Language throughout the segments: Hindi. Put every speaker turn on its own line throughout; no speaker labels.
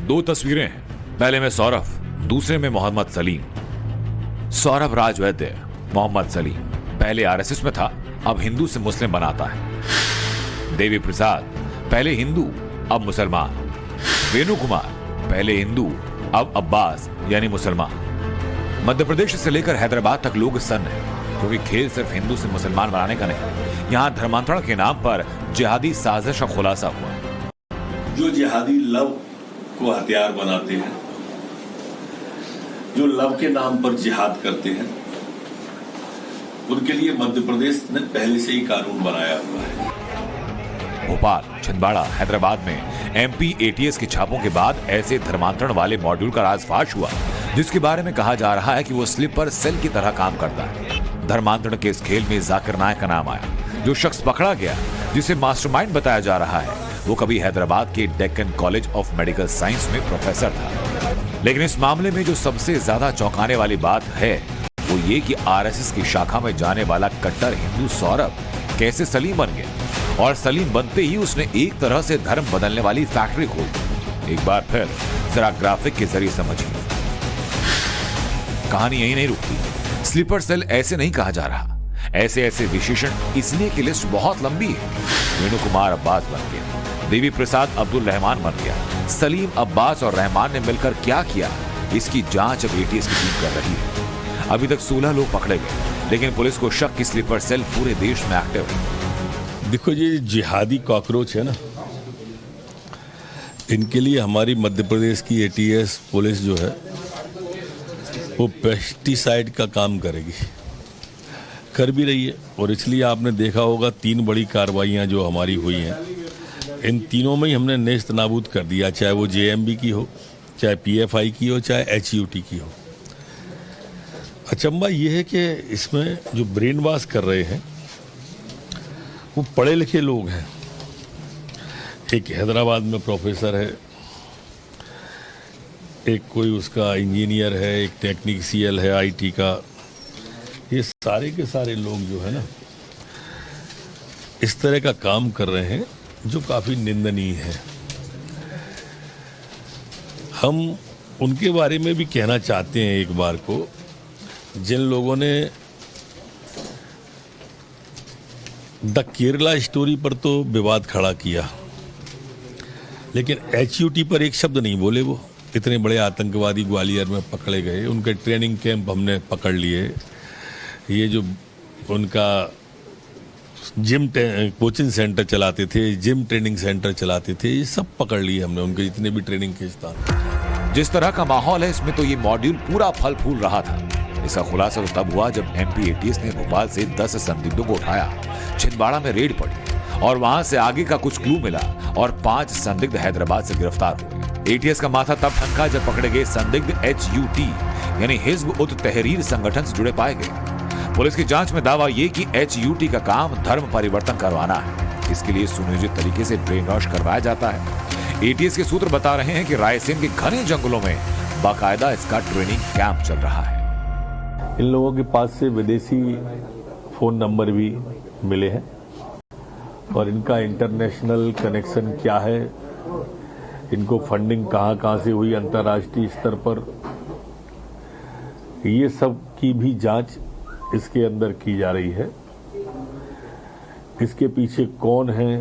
दो तस्वीरें हैं, पहले में सौरभ, दूसरे में मोहम्मद सलीम। सौरभ राज वैद्य, मोहम्मद सलीम पहले आरएसएस में था, अब हिंदू से मुस्लिम बनाता है। देवी प्रसाद पहले हिंदू अब मुसलमान। वेणु कुमार पहले हिंदू अब अब्बास यानी मुसलमान। मध्य प्रदेश से लेकर हैदराबाद तक लोग सन्न हैं, क्योंकि खेल सिर्फ हिंदू से मुसलमान बनाने का नहीं, यहां धर्मांतरण के नाम पर जिहादी साजिश का खुलासा हुआ।
जो जिहादी लव को हथियार बनाते हैं, जो लव के नाम पर जिहाद करते हैं, उनके लिए मध्य प्रदेश ने पहले से ही कानून बनाया हुआ है।
भोपाल, छिंदवाड़ा, हैदराबाद में एमपी एटीएस के छापों के बाद ऐसे धर्मांतरण वाले मॉड्यूल का राज फाश हुआ, जिसके बारे में कहा जा रहा है कि वो स्लीपर सेल की तरह काम करता है। धर्मांतरण के इस खेल में जाकिर नायक का नाम आया। जो शख्स पकड़ा गया, जिसे मास्टरमाइंड बताया जा रहा है, वो कभी हैदराबाद के Deccan college of medical science में प्रोफेसर था। लेकिन इस मामले में जो सबसे ज्यादा चौंकाने वाली बात है वो ये कि आरएसएस की शाखा में जाने वाला कट्टर हिंदू सौरभ कैसे सलीम बन गया, और सलीम बनते ही उसने एक तरह से धर्म बदलने वाली फैक्ट्री खोल दी। एक बार फिर जरा ग्राफिक के जरिए समझिए। कहानी यही नहीं रुकती। स्लीपर सेल ऐसे नहीं कहा जा रहा, ऐसे ऐसे विशेषण इसलिए की लिस्ट बहुत लंबी है। वेणु कुमार अब्बास बन गया, देवी प्रसाद अब्दुल रहमान बन गया। सलीम, अब्बास और रहमान ने मिलकर क्या किया, इसकी जांच अब एटीएस की टीम कर रही है। अभी तक 16 लोग पकड़े गए, लेकिन पुलिस को शक कि स्लीपर सेल पूरे देश में एक्टिव है।
देखो, ये जिहादी कॉकरोच है ना, इनके लिए हमारी मध्य प्रदेश की एटीएस पुलिस जो है वो पेस्टिसाइड का काम करेगी, कर भी रही है। और इसलिए आपने देखा होगा 3 बड़ी कार्रवाइयां जो हमारी हुई हैं, इन तीनों में ही हमने नेस्त नाबूद कर दिया, चाहे वो जेएमबी की हो, चाहे पीएफआई की हो, चाहे एचयूटी की हो। अचंबा ये है कि इसमें जो ब्रेन वॉश कर रहे हैं वो पढ़े लिखे लोग हैं। एक हैदराबाद में प्रोफेसर है, एक कोई उसका इंजीनियर है, एक टेक्नीशियन है आईटी का। ये सारे के सारे लोग जो है ना, इस तरह का काम कर रहे हैं जो काफ़ी निंदनीय है। हम उनके बारे में भी कहना चाहते हैं एक बार को, जिन लोगों ने द केरला स्टोरी पर तो विवाद खड़ा किया, लेकिन एचयूटी पर एक शब्द नहीं बोले। वो इतने बड़े आतंकवादी ग्वालियर में पकड़े गए, उनके ट्रेनिंग कैंप हमने पकड़ लिए, ये जो उनका जिम कोचिंग सेंटर चलाते थे, जिम ट्रेनिंग सेंटर चलाते थे, ये सब पकड़ लिए हमने, उनके जितने भी ट्रेनिंग के स्थान।
जिस तरह का माहौल है इसमें तो ये मॉड्यूल पूरा फल फूल रहा था। इसका खुलासा तो तब हुआ जब एमपी एटीएस ने भोपाल से 10 संदिग्धों को उठाया। छिंदवाड़ा में रेड पड़ी और वहां से आगे का कुछ क्लू मिला और 5 संदिग्ध हैदराबाद से गिरफ्तार हुए। एटीएस का माथा तब ठनका जब पकड़े गए संदिग्ध एचयूटी यानी हिज्ब उत तहरीर संगठन से जुड़े पाए गए। पुलिस की जांच में दावा ये कि एचयूटी का काम धर्म परिवर्तन करवाना है। इसके लिए सुनियोजित तरीके से ब्रेन वॉश करवाया जाता है। एटीएस के सूत्र बता रहे हैं कि रायसेन के घने जंगलों में बाकायदा इसका ट्रेनिंग कैंप चल रहा है।
इन लोगों के पास से विदेशी फ़ोन नंबर भी मिले हैं और इनका इंटरनेशनल कनेक्शन क्या है, इनको फंडिंग कहां से हुई अंतर्राष्ट्रीय स्तर पर, ये सब की भी जांच इसके अंदर की जा रही है। इसके पीछे कौन है,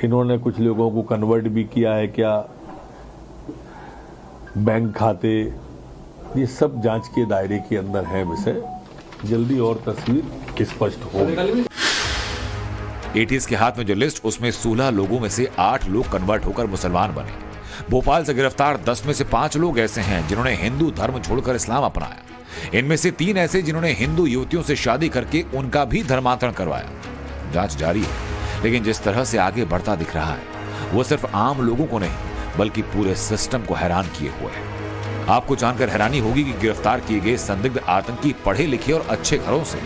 इन्होंने कुछ लोगों को कन्वर्ट भी किया है क्या, बैंक खाते, ये सब जांच के दायरे के अंदर है विषय। जल्दी और तस्वीर स्पष्ट होगी।
एटीएस के हाथ में जो लिस्ट, उसमें 16 लोगों में से 8 लोग कन्वर्ट होकर मुसलमान बने। भोपाल से गिरफ्तार 10 में से 5 लोग ऐसे हैं जिन्होंने हिंदू धर्म छोड़कर इस्लाम अपनाया। इनमें से 3 ऐसे जिन्होंने हिंदू युवतियों से शादी करके उनका भी धर्मांतरण करवाया। जांच जारी है, लेकिन जिस तरह से आगे बढ़ता दिख रहा है वो सिर्फ आम लोगों को नहीं बल्कि पूरे सिस्टम को हैरान किए हुए है। आपको जानकर हैरानी होगी कि गिरफ्तार किए गए संदिग्ध आतंकी पढ़े लिखे और अच्छे घरों से।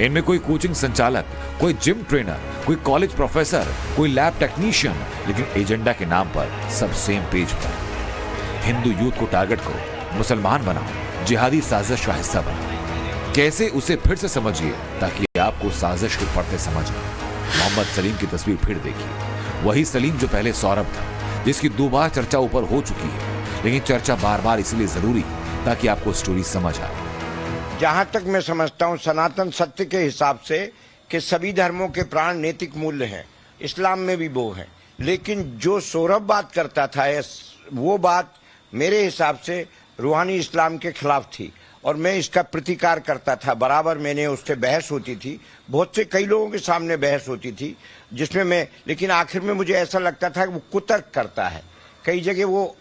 इनमें कोई कोचिंग संचालक, कोई जिम ट्रेनर, कोई कॉलेज प्रोफेसर, कोई लैब टेक्नीशियन, लेकिन एजेंडा के नाम पर सब सेम पेज पर। हिंदू यूथ को टारगेट करो, मुसलमान बनाओ, जिहादी साजिश का हिस्सा बनाओ। कैसे, उसे फिर से समझिए ताकि आपको साजिश के पड़ते समझ आए। मोहम्मद सलीम की तस्वीर फिर देखिए, वही सलीम जो पहले सौरभ था, जिसकी 2 बार चर्चा ऊपर हो चुकी है, लेकिन चर्चा बार बार इसलिए जरूरी ताकि आपको स्टोरी समझ आए।
जहां तक मैं समझता हूं सनातन सत्य के हिसाब से कि सभी धर्मों के प्राण नैतिक मूल्य हैं, इस्लाम में भी वो है, लेकिन जो सौरभ बात करता था वो बात मेरे हिसाब से रूहानी इस्लाम के खिलाफ थी और मैं इसका प्रतिकार करता था। बराबर मैंने उससे बहस होती थी, बहुत से कई लोगों के सामने बहस होती थी जिसमें मैं, लेकिन आखिर में मुझे ऐसा लगता था कि वो कुतर्क करता है, कई जगह वो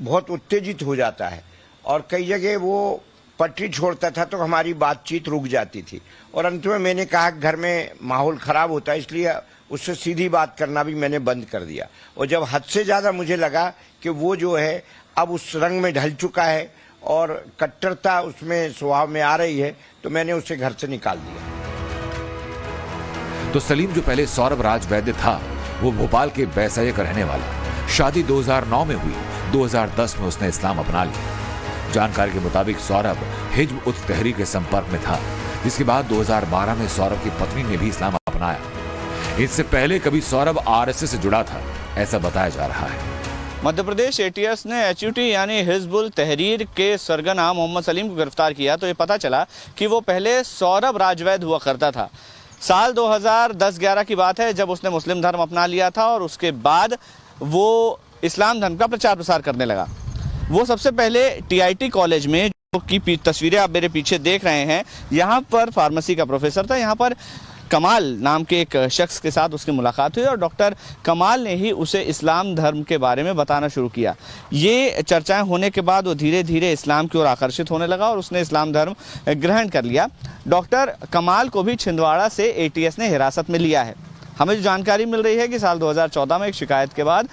बहुत उत्तेजित हो जाता है और कई जगह वो पटरी छोड़ता था तो हमारी बातचीत रुक जाती थी और अंत में मैंने कहा कि घर में माहौल खराब होता है, इसलिए उससे सीधी बात करना भी मैंने बंद कर दिया। और जब हद से ज्यादा मुझे लगा कि वो जो है अब उस रंग में ढल चुका है और कट्टरता उसमें स्वभाव में आ रही है तो मैंने उसे घर से निकाल दिया।
तो सलीम जो पहले सौरभ राज वैद्य था, वो भोपाल के बैसाये का रहने वाला। शादी 2009 में हुई, 2010 में उसने इस्लाम अपना लिया। जानकारी के मुताबिक सौरभ हिज्ब उत तहरीर के संपर्क में था, जिसके बाद 2012 में सौरभ की पत्नी ने भी इस्लाम अपनाया। इससे पहले कभी सौरभ आरएसएस से जुड़ा था, ऐसा बताया जा रहा है।
मध्य प्रदेश एटीएस ने एचयूटी यानी हिजबुल तहरीर के सरगना मोहम्मद सलीम को गिरफ्तार किया तो ये पता चला कि वो पहले सौरभ राजवैद हुआ करता था। साल 2010-11 की बात है जब उसने मुस्लिम धर्म अपना लिया था और उसके बाद वो इस्लाम धर्म का प्रचार प्रसार करने लगा। वो सबसे पहले टीआईटी कॉलेज में, जो की तस्वीरें आप मेरे पीछे देख रहे हैं, यहाँ पर फार्मेसी का प्रोफेसर था। यहाँ पर कमाल नाम के एक शख्स के साथ उसकी मुलाकात हुई और डॉक्टर कमाल ने ही उसे इस्लाम धर्म के बारे में बताना शुरू किया। ये चर्चाएं होने के बाद वो धीरे धीरे इस्लाम की ओर आकर्षित होने लगा और उसने इस्लाम धर्म ग्रहण कर लिया। डॉक्टर कमाल को भी छिंदवाड़ा से एटीएस ने हिरासत में लिया है। हमें जो जानकारी मिल रही है कि साल 2014 में एक शिकायत के बाद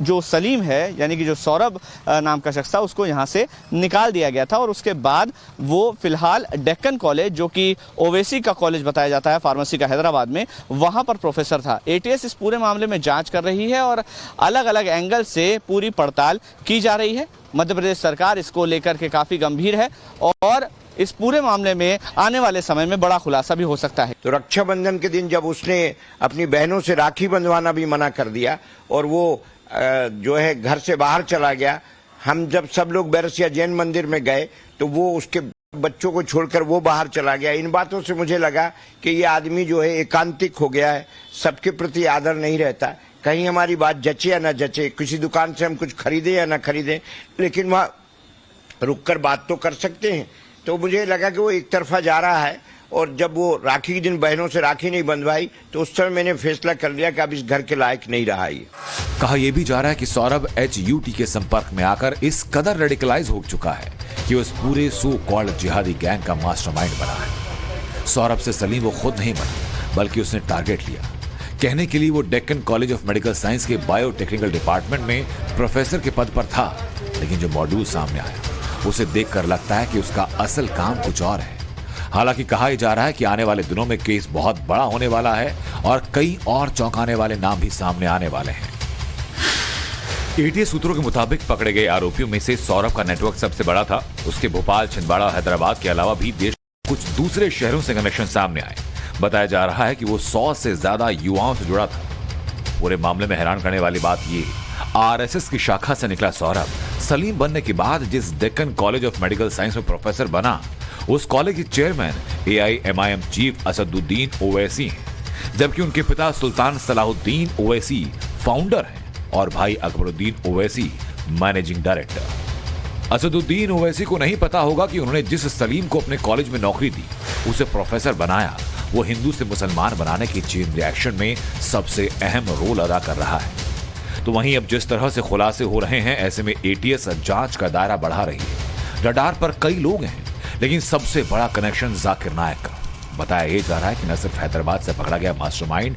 जो सलीम है यानी कि जो सौरभ नाम का शख्स था उसको यहाँ से निकाल दिया गया था और उसके बाद वो फिलहाल डेक्कन कॉलेज, जो कि ओवैसी का कॉलेज बताया जाता है फार्मेसी का हैदराबाद में, वहाँ पर प्रोफेसर था। एटीएस इस पूरे मामले में जांच कर रही है और अलग अलग एंगल से पूरी पड़ताल की जा रही है। मध्य प्रदेश सरकार इसको लेकर के काफ़ी गंभीर है और इस पूरे मामले में आने वाले समय में बड़ा खुलासा भी हो सकता है।
तो रक्षाबंधन के दिन जब उसने अपनी बहनों से राखी बंधवाना भी मना कर दिया और वो जो है घर से बाहर चला गया, हम जब सब लोग बैरसिया जैन मंदिर में गए तो वो उसके बच्चों को छोड़कर वो बाहर चला गया। इन बातों से मुझे लगा कि ये आदमी जो है एकांतिक हो गया है, सबके प्रति आदर नहीं रहता। कहीं हमारी बात जचे या ना जचे, किसी दुकान से हम कुछ खरीदे या ना खरीदे, लेकिन वहां रुककर बात तो कर सकते हैं। तो मुझे लगा कि वो एक तरफा जा रहा है और जब वो राखी के दिन बहनों से राखी नहीं बंधवाई तो उस समय मैंने फैसला कर लिया कि अब इस घर के लायक नहीं रहा ये।
कहा यह भी जा रहा है कि सौरभ एचयूटी के संपर्क में आकर इस कदर रेडिकलाइज हो चुका है कि उस पूरे सो कॉल्ड जिहादी गैंग का मास्टरमाइंड बना है। सौरभ से सलीम वो खुद नहीं बना बल्कि उसने टारगेट लिया। कहने के लिए वो Deccan college of medical science के बायोटेक्निकल डिपार्टमेंट में प्रोफेसर के पद पर था, लेकिन जो मॉड्यूल सामने आया उसे देखकर लगता है कि उसका असल काम कुछ और है। हालांकि कहा यह जा रहा है कि आने वाले दिनों में केस बहुत बड़ा होने वाला है और कई और चौंकाने वाले नाम भी सामने आने वाले हैं। एटीएस सूत्रों के मुताबिक पकड़े गए आरोपियों में से सौरभ का नेटवर्क सबसे बड़ा था। उसके भोपाल, छिंदवाड़ा, हैदराबाद के अलावा भी देश कुछ दूसरे शहरों से कनेक्शन सामने आए। बताया जा रहा है कि वो 100 से ज्यादा युवाओं से जुड़ा था। पूरे मामले में हैरान करने वाली बात ये, आरएसएस की शाखा से निकला सौरभ सलीम बनने के बाद जिस Deccan college of medical science में प्रोफेसर बना, उस कॉलेज के chairman AIMIM chief Asaduddin Owaisi हैं, जबकि उनके पिता सुल्तान सलाहुद्दीन ओवैसी फाउंडर हैं और भाई अकबरुद्दीन ओवैसी मैनेजिंग डायरेक्टर। असदुद्दीन ओवैसी को नहीं पता होगा कि उन्होंने जिस सलीम को अपने कॉलेज में नौकरी दी, उसे प्रोफेसर बनाया, वो हिंदू से मुसलमान बनाने की चेन रिएक्शन में सबसे अहम रोल अदा कर रहा है। तो वहीं अब जिस तरह से खुलासे हो रहे हैं, ऐसे में एटीएस जांच का दायरा बढ़ा रही है। रडार पर कई लोग हैं, लेकिन सबसे बड़ा कनेक्शन जाकिर नायक का। बताया यह जा रहा है कि न सिर्फ हैदराबाद से पकड़ा गया मास्टरमाइंड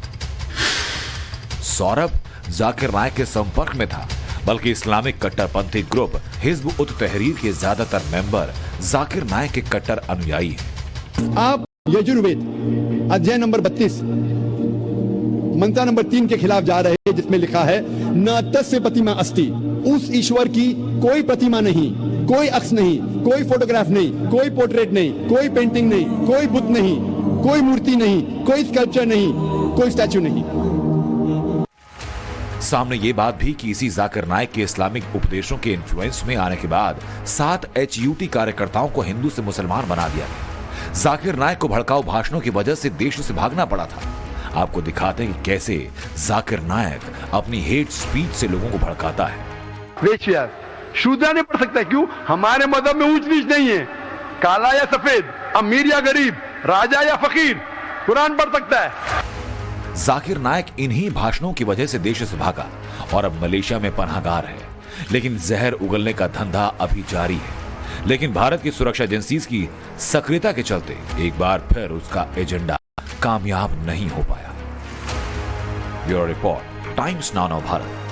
सौरभ जाकिर नायक के संपर्क में था, बल्कि इस्लामिक कट्टरपंथी ग्रुप हिज्ब उत तहरीर के ज्यादातर मेंबर जाकिर नायक के कट्टर अनुयायी हैं।
आप यजुर्वेद अध्याय नंबर 32 मंत्र नंबर 3 के खिलाफ जा रहे हैं, जिसमें लिखा है न तस्य प्रतिमा अस्ति, उस ईश्वर की कोई प्रतिमा नहीं, कोई अक्ष नहीं, कोई फोटोग्राफ नहीं, कोई पोर्ट्रेट नहीं, कोई पेंटिंग नहीं, कोई बुत नहीं, कोई मूर्ति नहीं, कोई स्कल्पचर नहीं, कोई स्टैचू नहीं।
सामने ये बात भी कि इसी जाकिर नाइक के इस्लामिक उपदेशों के इन्फ्लुएंस में आने के बाद 7 HUT कार्यकर्ताओं को हिंदू से मुसलमान बना दिया गया। जाकिर नाइक को भड़काऊ भाषणों की वजह से देश से भागना पड़ा था। आपको दिखाते हैं कि कैसे जाकिर नाइक अपनी हेट स्पीच से लोगों को भड़काता है।
वेश्या शूद्र नहीं पढ़ सकता, क्यों? हमारे मजहब में ऊंच नीच नहीं है, काला या सफेद, अमीर या गरीब, राजा या फकीर, कुरान पढ़ सकता है।
जाकिर नाइक इन्हीं भाषणों की वजह से देश से भागा और अब मलेशिया में पनाहगार है। लेकिन जहर उगलने का धंधा अभी जारी है। लेकिन भारत की सुरक्षा एजेंसीज की सक्रियता के चलते एक बार फिर उसका एजेंडा कामयाब नहीं हो पाया। Bureau report, times now Bharat.